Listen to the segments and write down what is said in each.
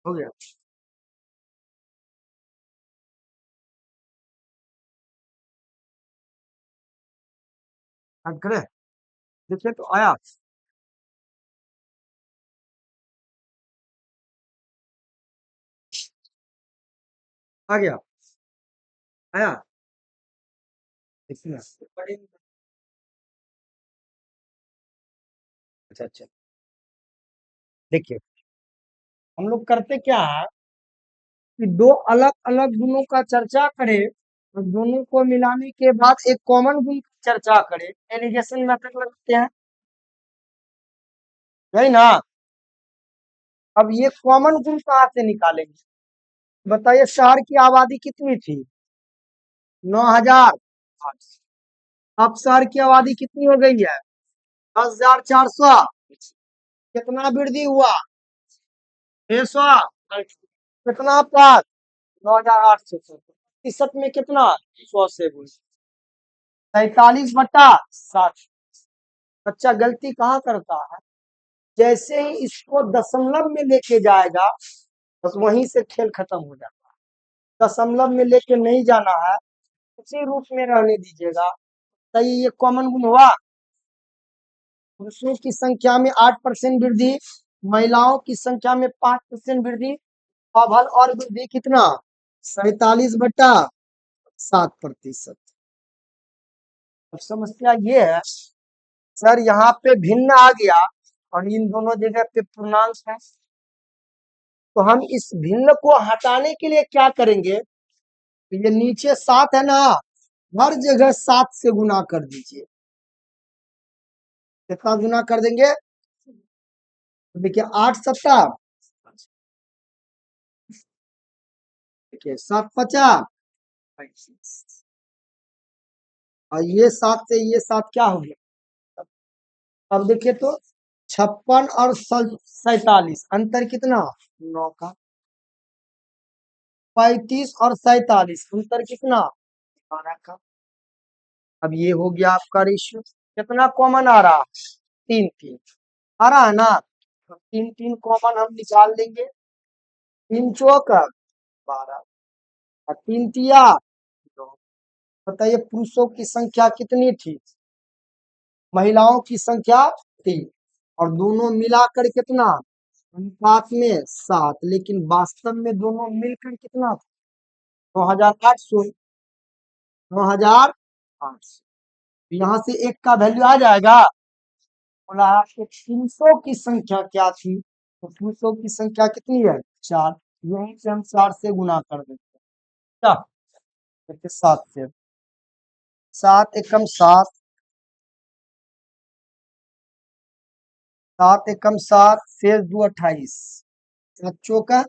हो गया। करे देखिए तो आया। आ गया। आया। देखिए। अच्छा अच्छा। देखिए हम लोग करते क्या है कि दो अलग अलग गुणों का चर्चा करें और दोनों को मिलाने के बाद एक कॉमन गुण की चर्चा करें, एलिगेशन मेथड लगाते हैं। यही ना। अब ये कॉमन गुण कहाँ से निकालेंगे? बताइए, शहर की आबादी कितनी थी? 9,000। अब शहर की आबादी कितनी हो गई है? 10,400। कितना वृद्धि हुआ? 600। कितना पास? 9,800। प्रतिशत में कितना? 100 से गुण। 43/60। बच्चा गलती कहाँ करता है? जैसे ही इसको दशमलव में लेके जाएगा बस वहीं से खेल खत्म हो जाता है। दशमलव में लेके नहीं जाना है, उसी रूप में रहने दीजिएगा। सही, ये कॉमन गुण हुआ। पुरुषों की संख्या में 8% वृद्धि, महिलाओं की संख्या में 5% वृद्धि। अब हल और वृद्धि कितना? 47/7%। अब समस्या ये है सर, यहाँ पे भिन्न आ गया और इन दोनों जगह पे पूर्णांक है, तो हम इस भिन्न को हटाने के लिए क्या करेंगे? तो ये नीचे 7 है ना, हर जगह 7 से गुना कर दीजिए। कितना गुना कर देंगे? तो देखिए 8 सत्ता, देखिए 7 50, और ये 7 से ये 7 क्या हो गया? अब देखिए तो 56 और 47 अंतर कितना? 9 का। 35 और 47 अंतर कितना? 12 का। अब ये हो गया आपका रेशियो। कितना कॉमन आ रहा? 3 3 आ रहा है ना। तो 3 3 कॉमन हम निकाल देंगे। 3 चौक 12 और 3 तिया 2। बताइए पुरुषों की संख्या कितनी थी? महिलाओं की संख्या 3, और दोनों मिलाकर कितना? अनुपात में 7, लेकिन वास्तव में दोनों मिलकर कितना था? 9,800। 9,800। यहाँ से एक का वैल्यू आ जाएगा। बोला आपके पुरुषों की संख्या क्या थी? तो पुरुषों की संख्या कितनी है? 4। यहीं से हम 4 से गुना कर देते हैं। क्या? देखिए 7 से। 7 एकम 7, 7 एकम 7, शेष 2 28। 7 चौका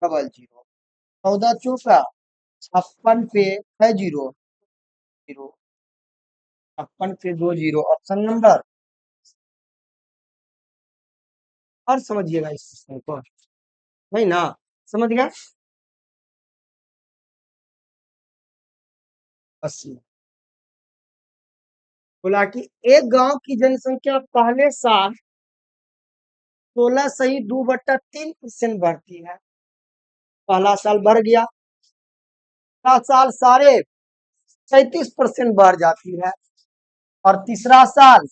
डबल जीरो, 14 चौका 56 पे है जीरो जीरो, 56 पे 2 जीरो। Option number. और समझिएगा इस सिस्टम को, नहीं ना? समझ गया? 80। बोला कि एक गांव की जनसंख्या पहले साल 16.2/3% बढ़ती है। पहला साल बढ़ गया, अगला साल साढ़े 37% बढ़ जाती है, और तीसरा साल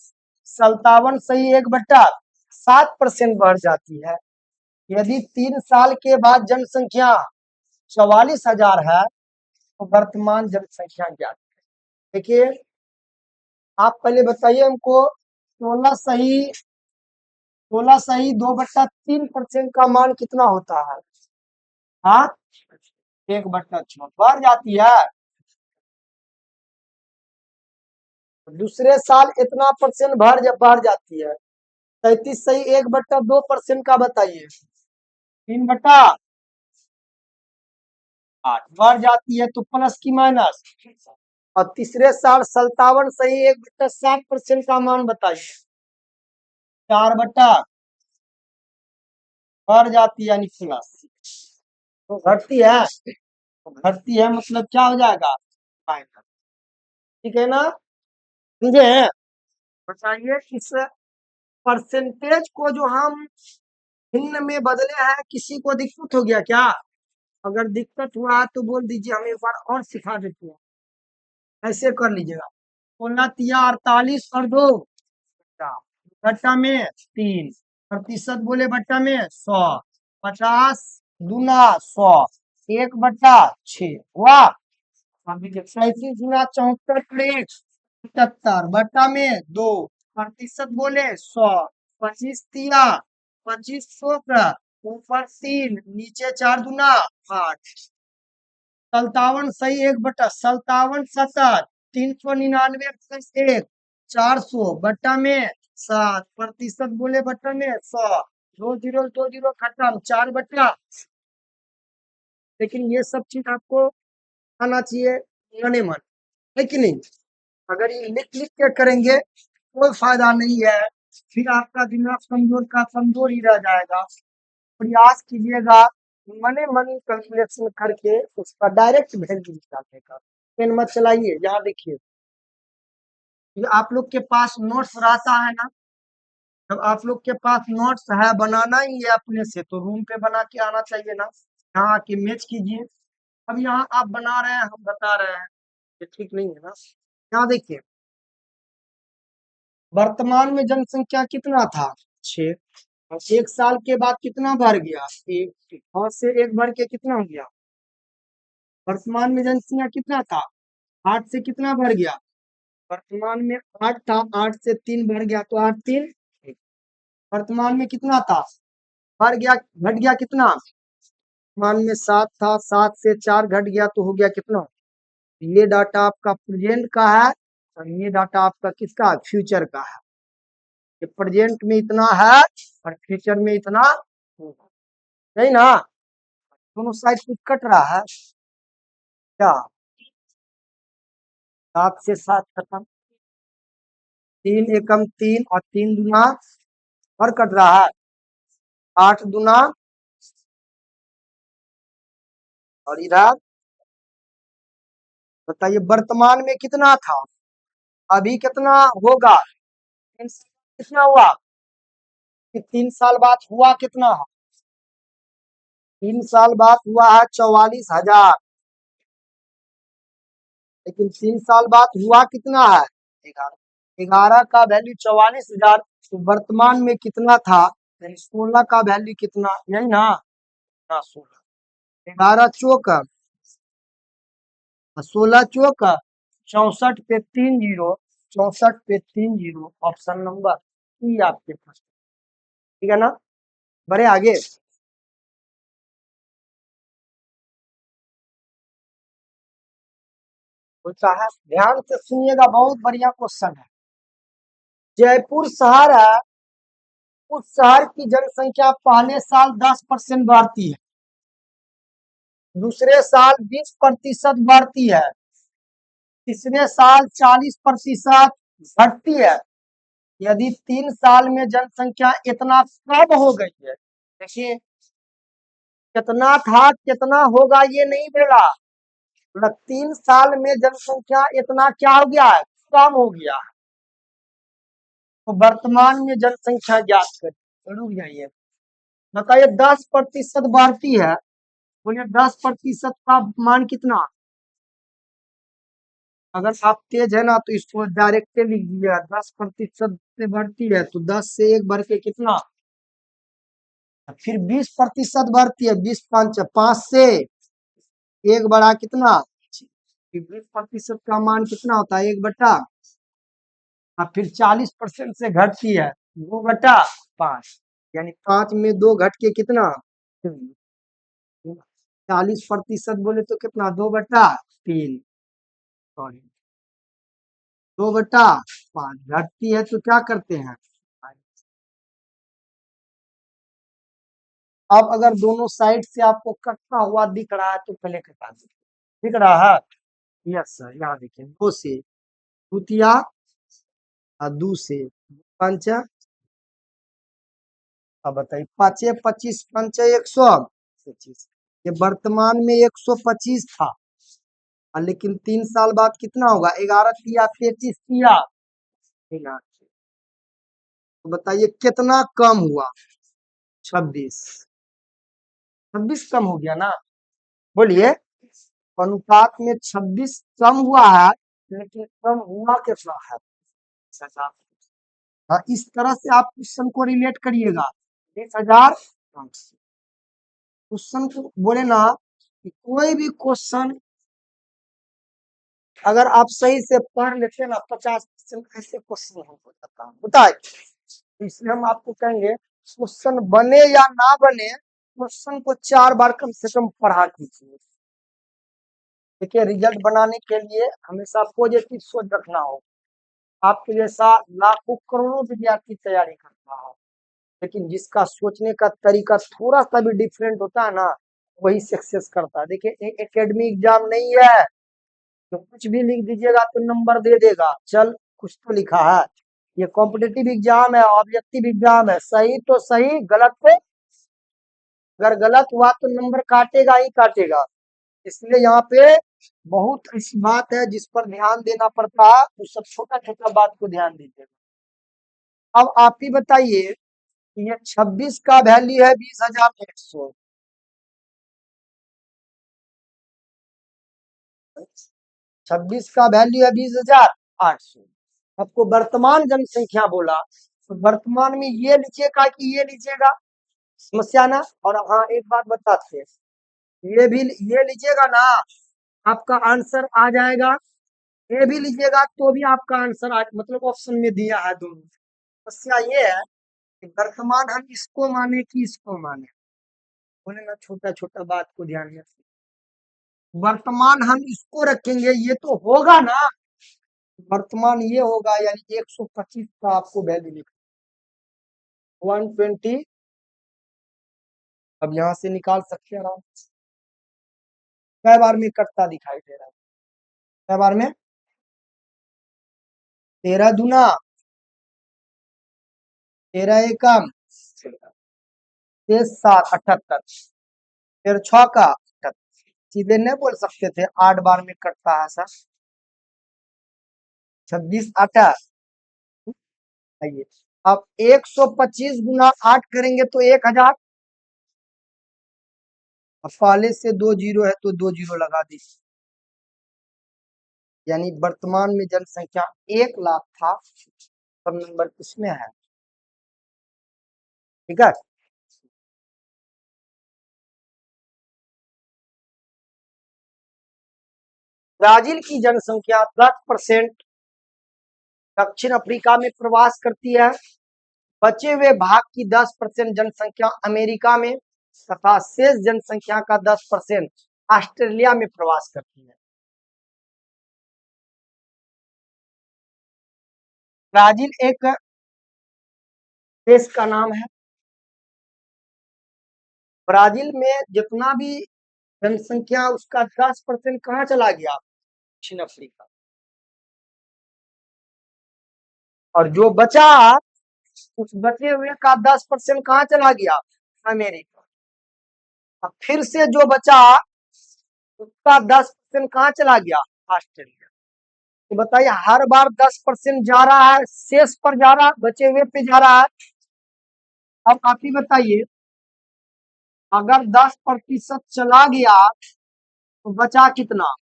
57.1/7% बढ़ जाती है। यदि 3 साल के बाद जनसंख्या 44,000 है तो वर्तमान जनसंख्या ज्ञात। देखिए आप पहले बताइए हमको, 16.2/3% का मान कितना होता है? हाँ, 1/6 बढ़ जाती है। दूसरे साल इतना परसेंट बढ़ जाती है। 33.1/2% का बताइए। 3/8 बढ़ जाती है, तो प्लस की माइनस। और तीसरे साल 57.1/7% का मान बताइए। 4 बटा बढ़ जाती है, यानी प्लस। तो घटती है, तो घटती है मतलब क्या हो जाएगा? माइनस। ठीक है ना? समझे? बताइए इस परसेंटेज को जो हम भिन्न में बदले हैं, किसी को दिक्कत हो गया क्या? अगर दिक्कत हुआ है तो बोल दीजिए, हम एक बार और सिखा देते हैं। ऐसे कर लीजिएगा, 16 तिया 48 और 2 बट्टा में 3, प्रतिशत बोले बट्टा में 100, 50 दूना 100, 1/6 हुआ। अभी 37 गुना 74 बट्टा में 2, प्रतिशत बोले 100, 25 तिया 25 का ऊपर 3 नीचे 4 दूना 8, 57 सही 1/57 399 प्लस 1 400 बट्टा में 7, प्रतिशत बोले बट्टा में 100, 2 जीरो खत्म 4/। लेकिन ये सब चीज आपको आना चाहिए मने मन, है कि नहीं? अगर ये लिख लिख के करेंगे कोई फायदा नहीं है, फिर आपका दिमाग कमजोर का कमजोर ही रह जाएगा। प्रयास कीजिएगा मने मन कैलकुलेशन करके उसका डायरेक्ट वैल्यू निकालने का। पेन मत चलाइए, यहाँ देखिए, ये आप लोग के पास नोट्स रहता है ना, जब आप लोग के पास नोट्स है बनाना ही है अपने से, तो रूम पे बना के आना चाहिए ना, यहाँ आके मैच कीजिए। अब यहाँ आप बना रहे हैं, हम बता रहे हैं, ये ठीक नहीं है ना। यहाँ देखिए, वर्तमान में जनसंख्या कितना था 6, और 1 साल के बाद कितना बढ़ गया 1, और से 1 बढ़ के कितना हो गया? वर्तमान में जनसंख्या कितना था 8 से कितना बढ़ गया? वर्तमान में 8 था, 8 से 3 बढ़ गया तो 8 3 1। वर्तमान में कितना था, बढ़ गया घट गया कितना? वर्तमान में 7 था, 7 से 4 घट गया तो हो गया कितना? ये डाटा आपका प्रेजेंट का है, और ये डाटा आपका किसका? फ्यूचर का है। ये प्रेजेंट में इतना है और फ्यूचर में इतना होगा, नहीं ना? दोनों साइड कुछ कट रहा है क्या? 7 से 7 खत्म, 3 एकम 3 और 3 दूना और कट रहा है 8 दूना, और इधर बताइए वर्तमान में कितना था, अभी कितना होगा? कितना हुआ? 3 साल बाद हुआ कितना है? 3 साल बाद हुआ है 44,000, लेकिन 3 साल बाद हुआ कितना है? 11। 11 का वैल्यू 44,000, तो वर्तमान में कितना था? 16 का वैल्यू कितना, यही ना? 16, 11 चौक 16 चौक 64 पे 3 जीरो, 64 पे 3 जीरो, ऑप्शन नंबर सी आपके पास, ठीक है ना? बढ़े आगे। होता है, ध्यान से सुनिएगा, बहुत बढ़िया क्वेश्चन है। जयपुर शहर है, उस शहर की जनसंख्या पहले साल 10% बढ़ती है, दूसरे साल 20% बढ़ती है, तीसरे साल 40% घटती है। यदि 3 साल में जनसंख्या इतना कम हो गई है, देखिए कितना था कितना होगा ये नहीं बोला, मतलब 3 साल में जनसंख्या इतना क्या हो गया है, कम हो गया है। तो वर्तमान में जनसंख्या ज्ञात करिए, रुक जाइए, बताइए 10% बढ़ती है, बोलिए 10% का मान कितना? अगर आप तेज है ना तो इसको डायरेक्ट लिख दीजिएगा, 10% से बढ़ती है तो 10 से 1 बढ़ के कितना? फिर 20% बढ़ती है, 20 5 से 1 बढ़ा कितना? 20% का मान कितना होता है? 1/, और फिर 40% से घटती है 2/5, यानी 5 में 2 घट के कितना? 40% बोले तो कितना? 2/3, सॉरी 2/5 घटती है तो क्या करते हैं? अब अगर दोनों साइड से आपको कटता हुआ दिख रहा है तो पहले कटा दीजिए, दिख रहा है? यस सर, यहाँ देखिए 2 से द्वितीया और 2 से पंचा, अब बताइए 5 25 पंचा 125, ये वर्तमान में 125 था, और लेकिन 3 साल बाद कितना होगा? 11 तिया 33 तिया 89, तो बताइए कितना कम हुआ? 26 26 कम हो गया ना, बोलिए। अनुपात में 26 कम हुआ है, लेकिन कम हुआ कितना है? 20,000। हाँ, इस तरह से आप क्वेश्चन को रिलेट करिएगा। 20,000 क्वेश्चन को बोले ना कि कोई भी क्वेश्चन अगर आप सही से पढ़ लेते हैं ना, 50% ऐसे क्वेश्चन हो जाता है। तो इसलिए हम आपको कहेंगे क्वेश्चन बने या ना बने, क्वेश्चन को 4 बार कम से कम पढ़ा कीजिए। देखिए, रिजल्ट बनाने के लिए हमेशा पॉजिटिव सोच रखना हो। आपके जैसा लाखों करोड़ों विद्यार्थी तैयारी करता है, लेकिन जिसका सोचने का तरीका थोड़ा सा भी डिफरेंट होता है ना, वही सक्सेस करता है। देखिए, एकेडमी एग्जाम नहीं है तो कुछ भी लिख दीजिएगा तो नंबर दे देगा, चल कुछ तो लिखा है। ये कॉम्पिटिटिव एग्जाम है, ऑब्जेक्टिव एग्जाम है। सही तो सही, गलत तो, अगर गलत हुआ तो नंबर काटेगा ही काटेगा। इसलिए यहाँ पे बहुत ऐसी बात है जिस पर ध्यान देना पड़ता है, उस सब छोटा छोटा बात को ध्यान दीजिएगा। अब आप ही बताइए कि ये 26 का वैल्यू है 20,100, 26 का वैल्यू है 20,800। आपको वर्तमान जनसंख्या बोला, तो वर्तमान में ये लीजिएगा कि ये लीजिएगा, समस्या ना। और हाँ, एक बात बताते हैं, ये भी ये लीजिएगा ना, आपका आंसर आ जाएगा। ये भी लीजिएगा तो भी आपका आंसर आ, मतलब ऑप्शन में दिया है दोनों। समस्या ये है कि वर्तमान हम इसको माने कि इसको माने, बोले ना छोटा छोटा बात को ध्यान में रखिए। वर्तमान हम इसको रखेंगे ये तो होगा ना, वर्तमान ये होगा, यानी 125 का आपको वैल्यू लिखा, 120। अब यहाँ से निकाल सकते हैं आराम से। कै बार में कटता दिखाई दे रहा है? कै बार में? 13 दूना 13 एकम 7 78, फिर 6 का 78। सीधे नहीं बोल सकते थे 8 बार में कटता है सर? 26 8। आइए, अब 125 गुना 8 करेंगे तो 1,000। अब पहले से 2 जीरो है तो 2 जीरो लगा दीजिए, यानी वर्तमान में जनसंख्या 1,00,000 था, सब नंबर किसमें है? ठीक है। ब्राजील की जनसंख्या 10% दक्षिण अफ्रीका में प्रवास करती है। बचे हुए भाग की 10% जनसंख्या अमेरिका में तथा शेष जनसंख्या का 10% ऑस्ट्रेलिया में प्रवास करती है। ब्राजील एक देश का नाम है। ब्राजील में जितना भी जनसंख्या, उसका 10% कहाँ चला गया? दक्षिण अफ्रीका। और जो बचा, उस बचे हुए का 10% कहाँ चला गया? अमेरिका। अब फिर से जो बचा, उसका 10% कहाँ चला गया? ऑस्ट्रेलिया। तो बताइए, हर बार 10% जा रहा है, शेष पर जा रहा है, बचे हुए पे जा रहा है। अब आप ही बताइए, अगर 10% चला गया तो बचा कितना?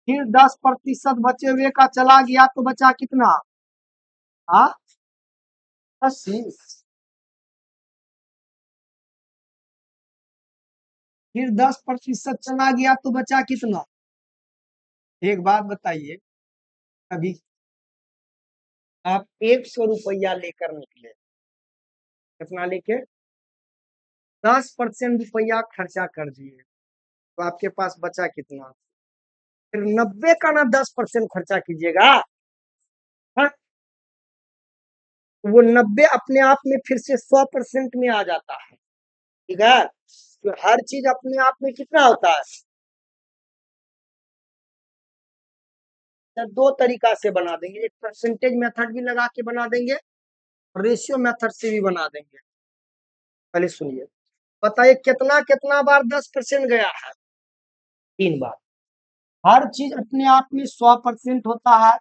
फिर 10% बचे हुए का चला गया तो बचा कितना? हाँ, 80। फिर 10% चला गया तो बचा कितना? एक बात बताइए, अभी आप 100 रुपया लेकर निकले, कितना लेके? 10% रुपया खर्चा कर दिए, तो आपके पास बचा कितना? फिर 90 का ना 10% खर्चा कीजिएगा, हाँ? वो 90 अपने आप में फिर से 100% में आ जाता है। ठीक है, तो हर चीज अपने आप में कितना होता है? तो दो तरीका से बना देंगे, एक परसेंटेज मेथड भी लगा के बना देंगे, और रेशियो मेथड से भी बना देंगे। पहले सुनिए, बताइए कितना कितना बार 10% गया है? 3 बार। हर चीज अपने आप में 100% होता है,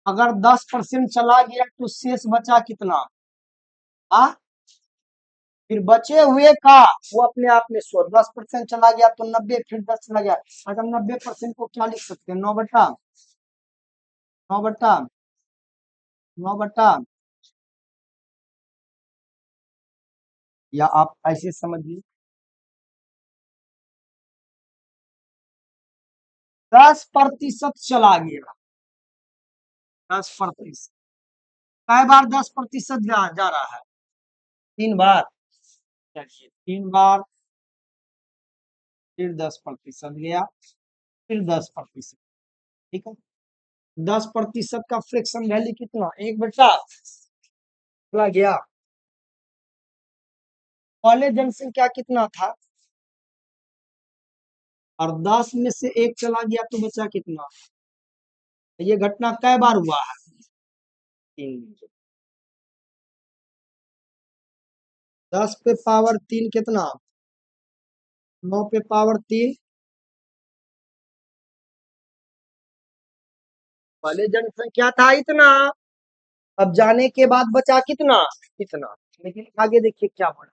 अगर 10% चला गया तो शेष बचा कितना? फिर बचे हुए का वो अपने आप में 10% चला गया तो 90, फिर 10 चला गया। अगर 90% को क्या लिख सकते हैं? 9/9/9, या आप ऐसे समझिए 10% चला गया। 10%, कई बार 10% जा रहा है? 3 बार। चलिए 3 बार, फिर 10% गया, फिर 10%। ठीक है, 10% का फ्रैक्शन वैल्यू कितना? 1/, गया। पहले जनसंख्या कितना था? और 10 में से 1 चला गया तो बचा कितना? ये घटना कई बार हुआ है? 3। 10 पे पावर 3 कितना? 9 पे पावर 3। पहले जनसंख्या था इतना, अब जाने के बाद बचा कितना? इतना। लेकिन आगे देखिए क्या बढ़ा।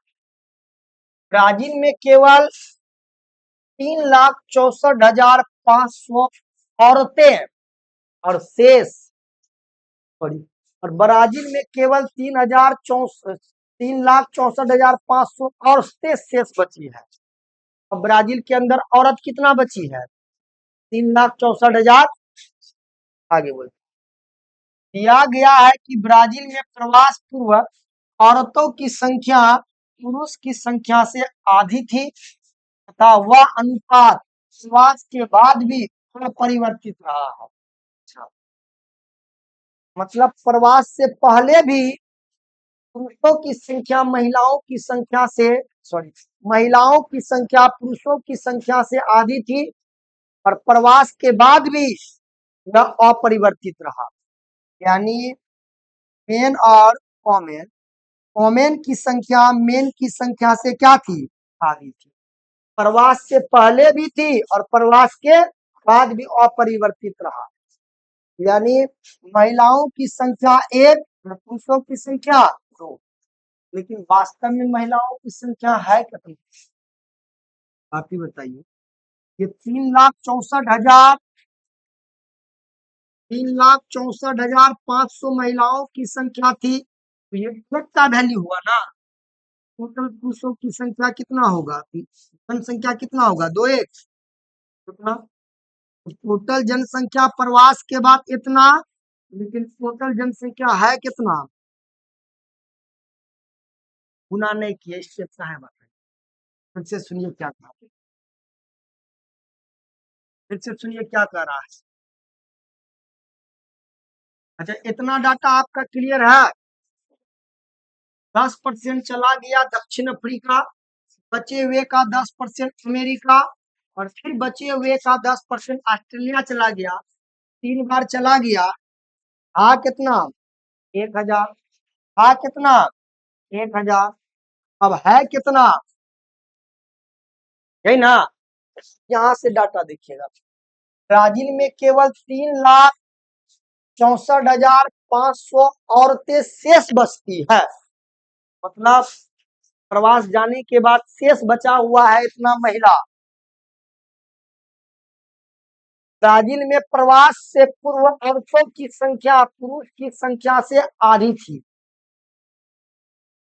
ब्राजील में केवल 3,64,500 औरतें और शेष, सॉरी, और ब्राजील में केवल 3,64,500 औरतें शेष बची है। अब ब्राजील के अंदर औरत कितना बची है? 3,64,000। आगे बोल, दिया गया है कि ब्राजील में प्रवास पूर्व औरतों की संख्या पुरुष की संख्या से आधी थी तथा वह अनुपात प्रवास के बाद भी अपरिवर्तित रहा है। अच्छा, मतलब प्रवास से पहले भी पुरुषों की संख्या महिलाओं की संख्या से, सॉरी, महिलाओं की संख्या पुरुषों की संख्या से आधी थी और प्रवास के बाद भी यह अपरिवर्तित रहा। यानी मेन और कॉमेन, कॉमेन की संख्या मेन की संख्या से क्या थी? आधी थी। प्रवास से पहले भी थी और प्रवास के बाद भी अपरिवर्तित रहा। यानी महिलाओं की संख्या 1, पुरुषों की संख्या 2। लेकिन वास्तव में महिलाओं की संख्या है कितनी? आप ही बताइए। ये 3,64,500 महिलाओं की संख्या थी, तो ये का वैल्यू हुआ ना। टोटल पुरुषों की संख्या कितना होगा? जनसंख्या कितना होगा? 2,1 कितना? टोटल जनसंख्या प्रवास के बाद इतना, लेकिन टोटल जनसंख्या है कितना? गुना नहीं किया, इससे अच्छा है बताइए। फिर से सुनिए क्या कहा, फिर से सुनिए क्या कह रहा है। अच्छा, इतना डाटा आपका क्लियर है? 10% चला गया दक्षिण अफ्रीका, बचे हुए का 10% अमेरिका, और फिर बचे हुए का 10% ऑस्ट्रेलिया चला गया। 3 बार चला गया। आ कितना? 1,000। आ कितना? 1,000। अब है कितना? यही ना। यहाँ से डाटा देखिएगा। ब्राजील में केवल 3,64,500 औरतें शेष बचती है। मतलब प्रवास जाने के बाद शेष बचा हुआ है इतना महिला। ब्राजील में प्रवास से पूर्व औरतों की संख्या पुरुष की संख्या से आधी थी।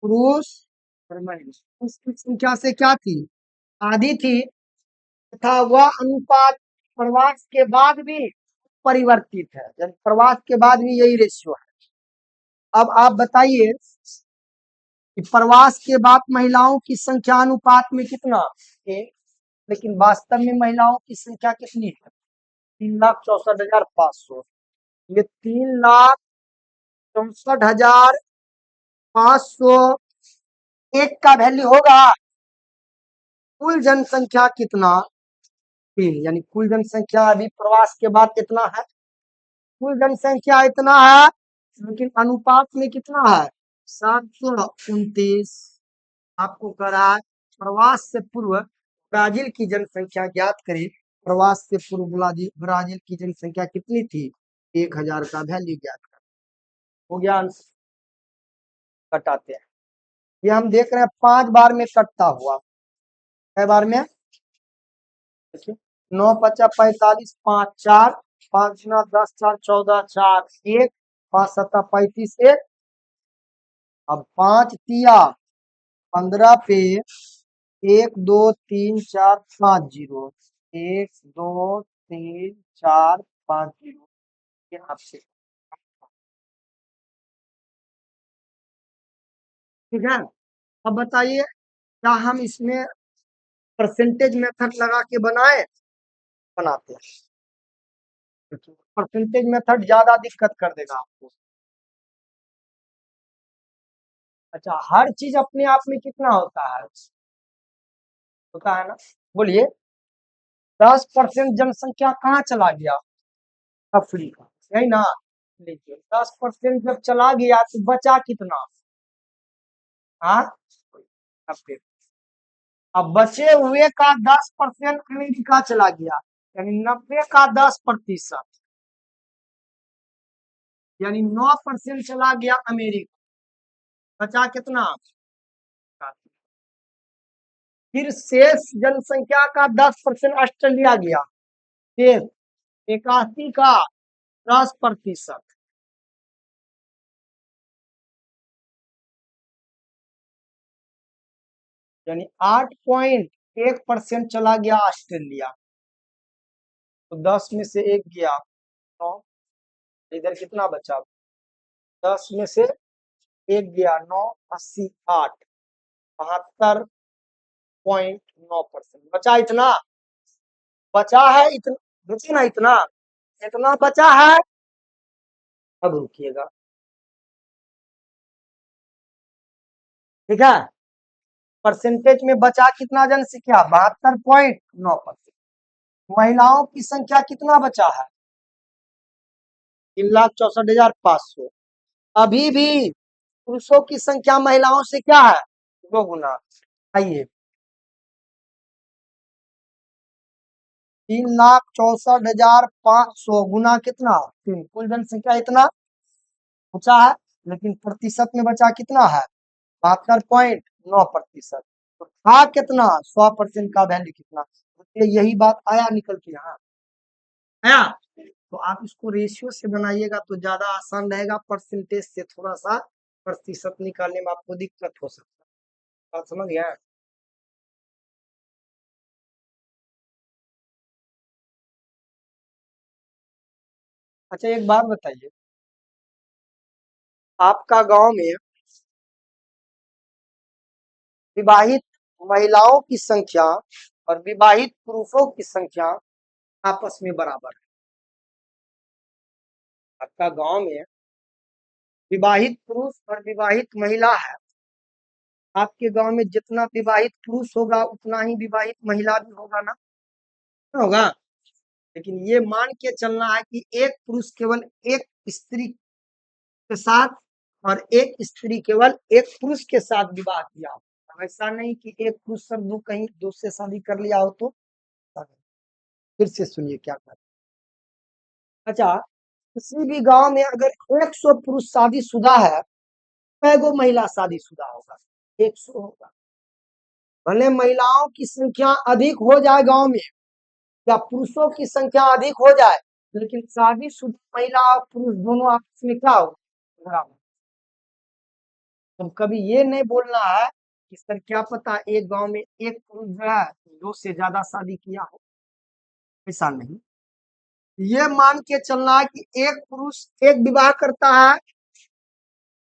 पुरुष और महिला उसकी संख्या से क्या थी? आधी थी तथा वह अनुपात प्रवास के बाद भी परिवर्तित है। यानी प्रवास के बाद भी यही रेशियो है। अब आप बताइए कि प्रवास के बाद महिलाओं की संख्या अनुपात में कितना है? लेकिन वास्तव में महिलाओं की संख्या कितनी है? 3,64,500। ये 3,64,500 एक का वैल्यू होगा। कुल जनसंख्या कितना? 3। यानी कुल जनसंख्या अभी प्रवास के बाद कितना है? कुल जनसंख्या इतना है, लेकिन अनुपात में कितना है? 729। आपको कह रहा है प्रवास से पूर्व ब्राजील की जनसंख्या ज्ञात करें। प्रवास से पूर्व ब्राजील की जनसंख्या कितनी थी? 1000 का वैल्यू ज्ञात कर। हो गया आंसर। कटाते हैं। ये हम देख रहे हैं 5 बार में कटता हुआ। कै बार में? देखिए 9×5 = 45, 5×4, 5×10 = 14, 4 1, 5×7 = 35 1। अब 5×3 = 15 पे 1 2 3 4 5 0, 1 2 3 4 5 0। ये आपसे ठीक है। अब बताइए क्या हम इसमें परसेंटेज मेथड लगा के बनाए? बनाते हैं। परसेंटेज मेथड ज्यादा दिक्कत कर देगा आपको। अच्छा, हर चीज अपने आप में कितना होता है? होता है ना। बोलिए 10% जनसंख्या कहाँ चला गया? अफ्रीका। यही ना। लीजिए 10% जब चला गया तो बचा कितना? हाँ, 90। अब बचे हुए का 10% अमेरिका चला गया, यानी 90 का 10%, यानी 9% चला गया अमेरिका। बचा कितना? फिर शेष जनसंख्या का 10% ऑस्ट्रेलिया गया। शेष 81 का 10%, यानी 8.1% चला गया ऑस्ट्रेलिया। तो 10 में से एक गया 9। इधर कितना बचा? 10 में से एक गया 9, 80 8, 72.9%। बचा इतना। बचा है इतना। बचा ना इतना। इतना बचा है। अब रुकिएगा। ठीक है। परसेंटेज में बचा कितना जनसंख्या? 72.9%। महिलाओं की संख्या कितना बचा है? 3,64,500। अभी भी पुरुषों की संख्या महिलाओं से क्या है? 2 गुना। आइए 3,64,500 गुना कितना? 3। कुल जनसंख्या इतना बचा है, लेकिन प्रतिशत में बचा कितना है? 72.9%। तो था कितना? 100% का वैल्यू कितना? तो यही बात आया निकल के यहाँ आया। तो आप इसको रेशियो से बनाइएगा तो ज्यादा आसान रहेगा। परसेंटेज से थोड़ा सा प्रतिशत निकालने में आपको दिक्कत हो सकता है। बात समझ गया? अच्छा एक बात बताइए, आपका गांव में विवाहित महिलाओं की संख्या और विवाहित पुरुषों की संख्या आपस में बराबर है? आपका गांव में विवाहित पुरुष और विवाहित महिला है। आपके गांव में जितना विवाहित पुरुष होगा उतना ही विवाहित महिला भी होगा ना? होगा। लेकिन ये मान के चलना है कि एक पुरुष केवल एक स्त्री के साथ और एक स्त्री केवल एक पुरुष के साथ विवाह किया हो। ऐसा नहीं कि एक पुरुष सब दो कहीं दूसरे शादी कर लिया हो तो। फिर से सुनिए क्या कर। अच्छा, किसी भी गांव में अगर 100 पुरुष शादीशुदा है, कै गो महिला शादीशुदा होगा? 100 होगा। भले महिलाओं की संख्या अधिक हो जाए गांव में या पुरुषों की संख्या अधिक हो जाए, लेकिन शादीशुदा महिला और पुरुष दोनों आपस में क्या हो? बराबर। तो कभी ये नहीं बोलना है कि सर क्या पता एक गांव में एक पुरुष जो है दो से ज्यादा शादी किया हो। ऐसा नहीं। ये मान के चलना है कि एक पुरुष एक विवाह करता है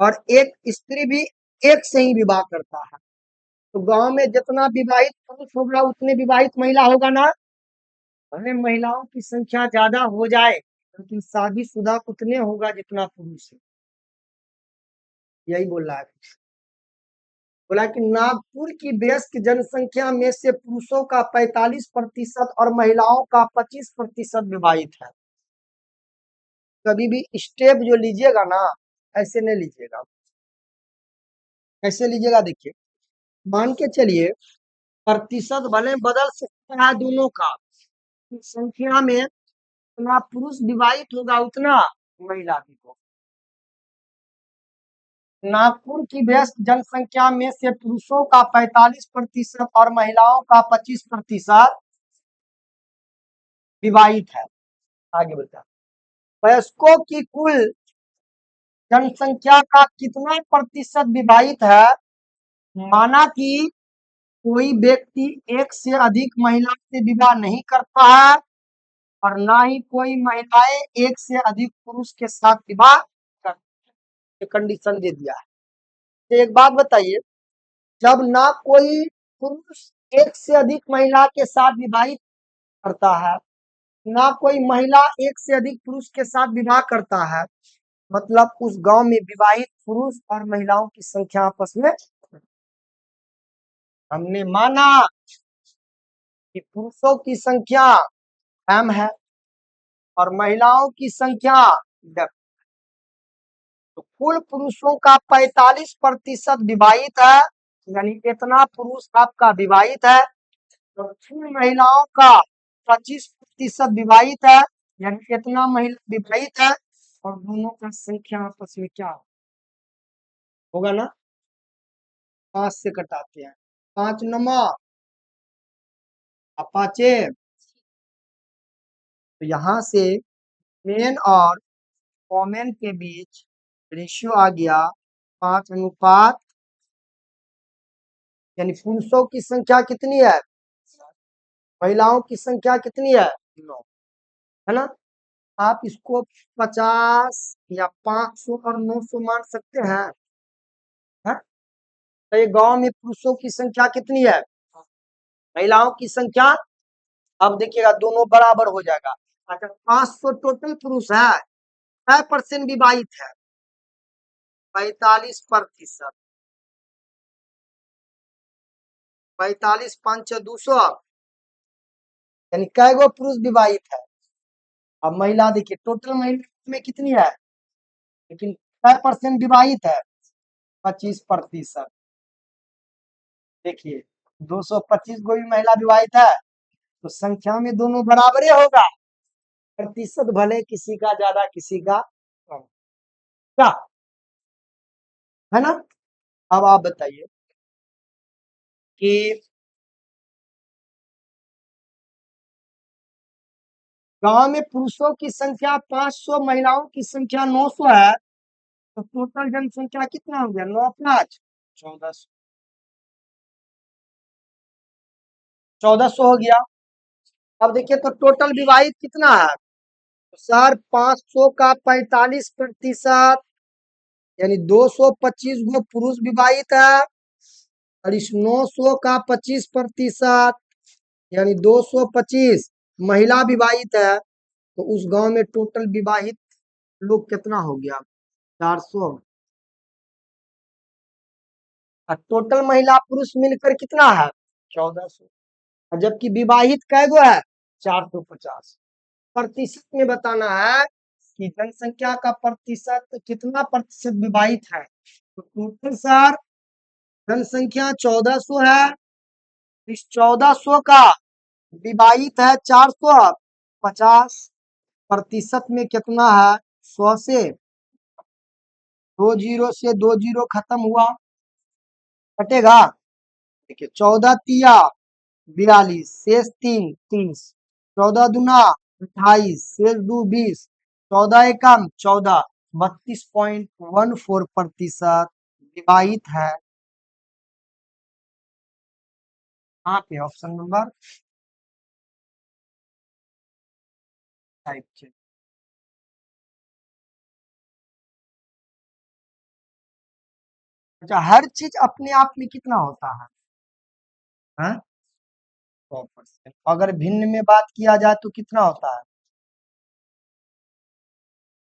और एक स्त्री भी एक से ही विवाह करता है। तो गांव में जितना विवाहित पुरुष होगा उतने विवाहित महिला होगा ना। भले महिलाओं की संख्या ज्यादा हो जाए, लेकिन शादीशुदा उतने होगा जितना पुरुष है। यही बोल रहा है। बोला कि नागपुर की व्यस्क जनसंख्या में से पुरुषों का 45% और महिलाओं का 25% विवाहित है। कभी भी स्टेप जो लीजिएगा ना, ऐसे नहीं लीजिएगा। कैसे लीजिएगा देखिए, मान के चलिए प्रतिशत भले बदल सकता है दोनों का। संख्या में जितना पुरुष विवाहित होगा उतना महिला भी होगा। नागपुर की व्यस्त जनसंख्या में से पुरुषों का 45% और महिलाओं का 25% विवाहित है। आगे बता, वयस्कों की कुल जनसंख्या का कितना प्रतिशत विवाहित है? माना कि कोई व्यक्ति एक से अधिक महिला से विवाह नहीं करता है और ना ही कोई महिलाएं एक से अधिक पुरुष के साथ विवाह करती है। कंडीशन दे दिया है। तो एक बात बताइए, जब ना कोई पुरुष एक से अधिक महिला के साथ विवाहित करता है, ना कोई महिला एक से अधिक पुरुष के साथ विवाह करता है, मतलब उस गांव में विवाहित पुरुष और महिलाओं की संख्या आपस में, हमने माना कि पुरुषों की संख्या m है और महिलाओं की संख्या w। तो कुल पुरुषों का 45% विवाहित है, यानी इतना पुरुष आपका विवाहित है, तो कुल महिलाओं का 25% विवाहित है, यानी इतना महिला विवाहित है, और दोनों का संख्या आपस में क्या होगा ना, 5 से कटाते हैं। 5 नंबर अपाचे, तो यहाँ से मेन और वोमेन के बीच रेशियो आ गया 5:, यानी पुरुषों की संख्या कितनी है, महिलाओं की संख्या कितनी है, 9, है ना। आप इसको 50 या 500 और 900 मान सकते हैं, है? तो ये गांव में पुरुषों की संख्या कितनी है, महिलाओं की संख्या, अब देखिएगा दोनों बराबर हो जाएगा। अच्छा, 500 टोटल पुरुष है, 5% विवाहित है, 45%, 45 5 200, यानी कै गो पुरुष विवाहित है। अब महिला देखिए, टोटल महिला में कितनी है, लेकिन 5% विवाहित है, 25%। देखिए 225 गो भी महिला विवाहित है, तो संख्या में दोनों बराबर होगा, प्रतिशत भले किसी का ज्यादा किसी का कम, क्या है ना। अब आप बताइए कि गांव में पुरुषों की संख्या 500, महिलाओं की संख्या 900 है, तो टोटल जनसंख्या कितना हो गया, 9×5 1400, 1400 हो गया। अब देखिए तो टोटल विवाहित कितना है, तो सर 500 का 45%, यानी 225 गो पुरुष विवाहित है, और इस 900 का 25%, यानी 225 महिला विवाहित है, तो उस गांव में टोटल विवाहित लोग कितना हो गया, 400, और टोटल महिला पुरुष मिलकर कितना है, 1400, और जबकि विवाहित कै गो है, 450। प्रतिशत में बताना है कि जनसंख्या का प्रतिशत, कितना प्रतिशत विवाहित है, तो टोटल सर जनसंख्या 1400 है, इस 1400 का विवाहित है 450, प्रतिशत में कितना है, 100 से 2 जीरो से 2 जीरो खत्म हुआ, कटेगा। देखिए 14 तिया 42, शेष 3 30, 14 दूना 28, शेष 2 20, 14 एकम 14, 32.14% विवाहित है। यहाँ पे ऑप्शन नंबर 5। अच्छा, हर चीज अपने आप में कितना होता है, हाँ? 100%। अगर भिन्न में बात किया जाए तो कितना होता है,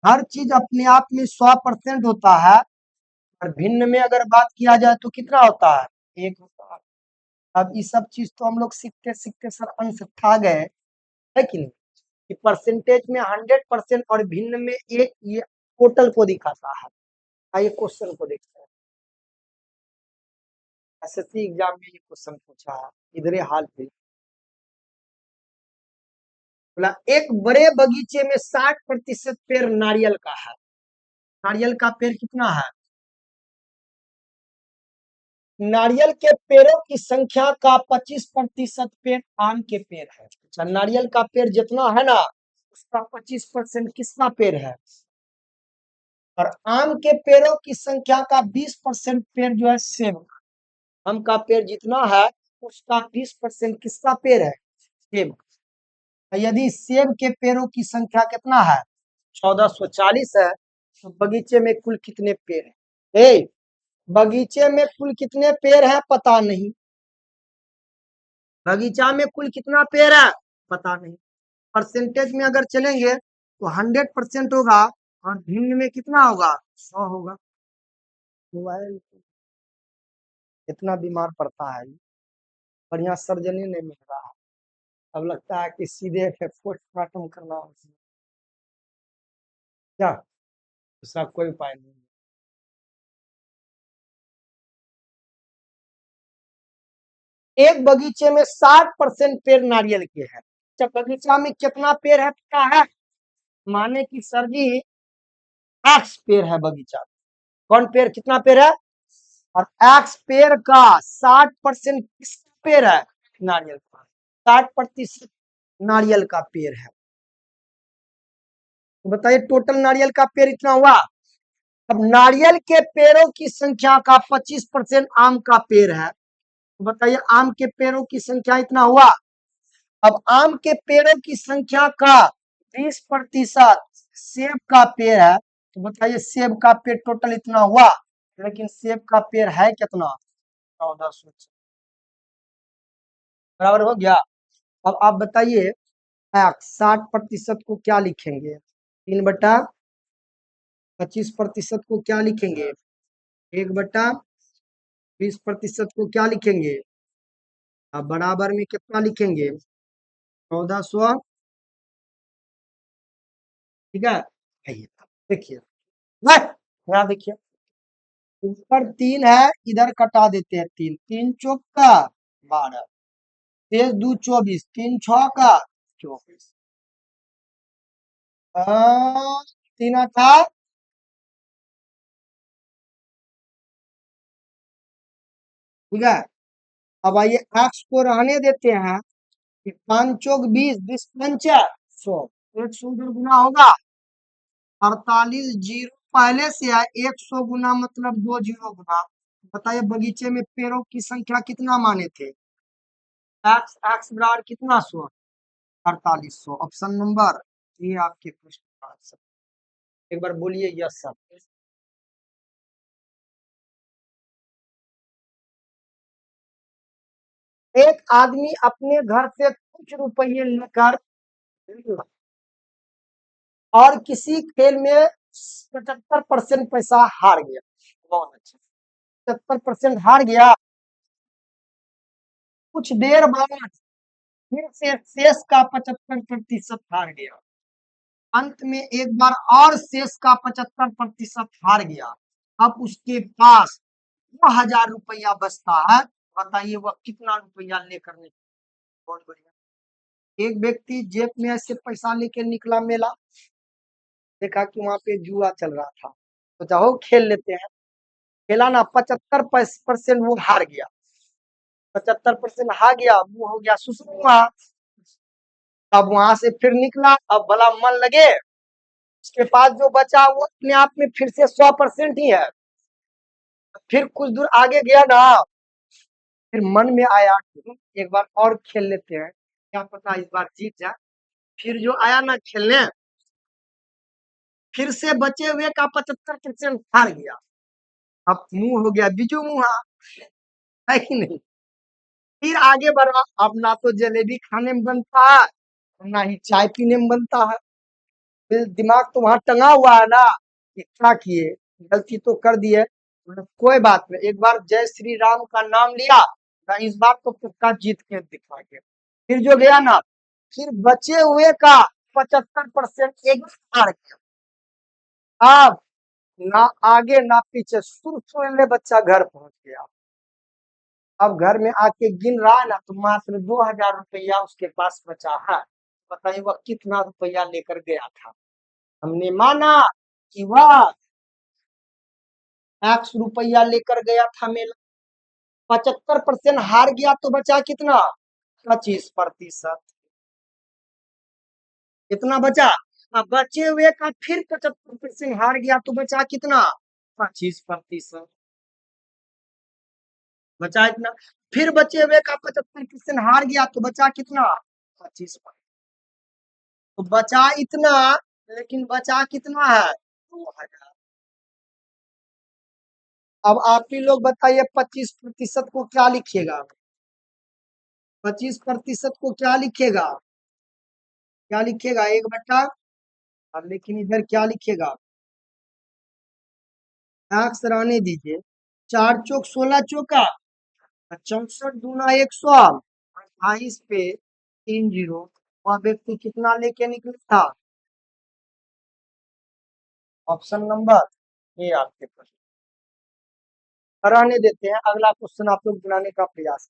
हर चीज अपने आप में 100% होता है, और भिन्न में अगर बात किया जाए तो कितना होता है, 1 होता है। अब ये सब चीज तो हम लोग सीखते सीखते सर अंश ठा गए, है कि नहीं, कि परसेंटेज में 100% और भिन्न में एक, ये टोटल को दिखाता है। आइए क्वेश्चन को देखते हैं। एसएससी एग्जाम में ये क्वेश्चन पूछा है, इधरे हाल पे बोला एक बड़े बगीचे में 60% पेड़ नारियल का है। नारियल का पेड़ कितना है? नारियल के पेड़ों की संख्या का 25% पेड़ आम के पेड़ है। अच्छा, नारियल का पेड़ जितना है ना, उसका 25% किसका पेड़ है? और आम के पेड़ों की संख्या का 20% पेड़ जो है सेब का। आम का पेड़ जितना है, उसका 20% किसका पेड़ है? सेब। यदि सेब के पेड़ों की संख्या कितना है? 1440 है। तो बगीचे में कुल कितने पेड़ है? बगीचे में कुल कितने पेड़ है पता नहीं। बगीचा में कुल कितना पेड़ है पता नहीं। परसेंटेज में अगर चलेंगे तो 100% होगा, और भिन्न में कितना होगा? 100 होगा। मोबाइल इतना बीमार पड़ता है, बढ़िया सर्जनी नहीं मिल रहा है। अब लगता है कि सीधे पोस्टमार्टम करना हो। क्या उसका कोई उपाय नहीं। एक बगीचे में 60% पेड़ नारियल के हैं। जब बगीचा में कितना पेड़ है पता है? माने कि सर जी 100 पेड़ है बगीचा में। कौन पेड़? कितना पेड़ है? और 100 पेड़ का 60% किसका पेड़ है? नारियल का। 60% नारियल का पेड़ है। तो बताइए टोटल नारियल का पेड़ इतना हुआ। अब नारियल के पेड़ों की संख्या का 25% आम का पेड़ है। तो बताइए आम के पेड़ों की संख्या इतना हुआ। अब आम के पेड़ों की संख्या का 20% सेब का पेड़ है। तो बताइए सेब का पेड़ टोटल इतना हुआ, लेकिन सेब का पेड़ है कितना? 1400। बराबर हो गया। अब आप बताइए 60% को क्या लिखेंगे? 3/25% को क्या लिखेंगे? 1/20% को क्या लिखेंगे? अब बराबर में कितना लिखेंगे? 1400। ठीक है, आइए देखिए। यहाँ देखिए, ऊपर 3 है, इधर कटा देते हैं। 3 3 चौक का 12, 23 2 24, 3 6 का 24, 3 8 ठीक है। अब आइए एक्स को रहने देते हैं कि 5 चौक 20, 20 पंचा 100, 100 उधर गुना होगा। 48 जीरो पहले से है, 100 गुना मतलब 2 जीरो गुना। बताइए बगीचे में पेड़ों की संख्या कितना माने थे? एक्स एक्स बराबर कितना? 100, 4800। ऑप्शन नंबर ये आपके प्रश्न का आंसर। एक बार बोलिए यस सर। एक आदमी अपने घर से कुछ रुपये लेकर और किसी खेल में 75% पैसा हार गया। बहुत अच्छा। 75% हार गया। कुछ देर बाद फिर से शेष का 75% हार गया। अंत में एक बार और शेष का 75% हार गया। अब उसके पास 2000 रुपया बचता है। बताइए वह कितना रुपया लेकर निकला? बहुत बढ़िया। एक व्यक्ति जेब में ऐसे पैसा लेके निकला मेला, देखा कि वहां पे जुआ चल रहा था, तो जाओ खेल लेते हैं। खेला ना, 75% वो हार गया। 75% हार गया, वो हो गया सुसुमुआ। अब वहां से फिर निकला, अब भला मन लगे, उसके पास जो बचा वो अपने आप में फिर से 100% ही है। फिर कुछ दूर आगे गया ना, फिर मन में आया कि एक बार और खेल लेते हैं, क्या पता इस बार जीत जाए। फिर जो आया ना खेलने, फिर से बचे हुए का 75% हार गया। अब मुंह हो गया बिजू मुहा, है कि नहीं? फिर आगे बढ़ा, अब ना तो जलेबी खाने में बनता है, ना ही चाय पीने में बनता है। फिर दिमाग तो वहां टंगा हुआ है ना कि क्या किए, गलती तो कर दिए, मतलब कोई बात नहीं, एक बार जय श्री राम का नाम लिया ना, इस बार तो पक्का जीत के दिखाएंगे। फिर जो गया ना, फिर बचे हुए का 75% एक हार गया। अब ना आगे ना पीछे, सुर बच्चा घर पहुंच गया। अब घर में आके गिन रहा है ना, तो मात्र 2000 रुपया उसके पास बचा है। बताइए वह कितना रुपया लेकर गया था। हमने माना कि वह 100 रुपया लेकर गया था मेला, 75% हार गया तो बचा कितना, 25%। कितना बचा, अब बचे हुए का फिर 75% हार गया तो बचा कितना, 25%। बचा इतना, फिर बचे हुए का 75% हार गया तो बचा कितना, 25%। तो बचा इतना, लेकिन बचा कितना है, 2000। अब आप ही लोग बताइए 25% को क्या लिखिएगा, 25% को क्या लिखिएगा, क्या लिखिएगा, 1/, अब लेकिन इधर क्या लिखिएगा, अक्स रहने दीजिए, 4 चौक 16 चौका, 64 दूना 100, 28 पे 3 जीरो। वह व्यक्ति कितना लेके निकला था, ऑप्शन नंबर ए आपके पास। रहने देते हैं, अगला क्वेश्चन आप लोग बनाने का प्रयास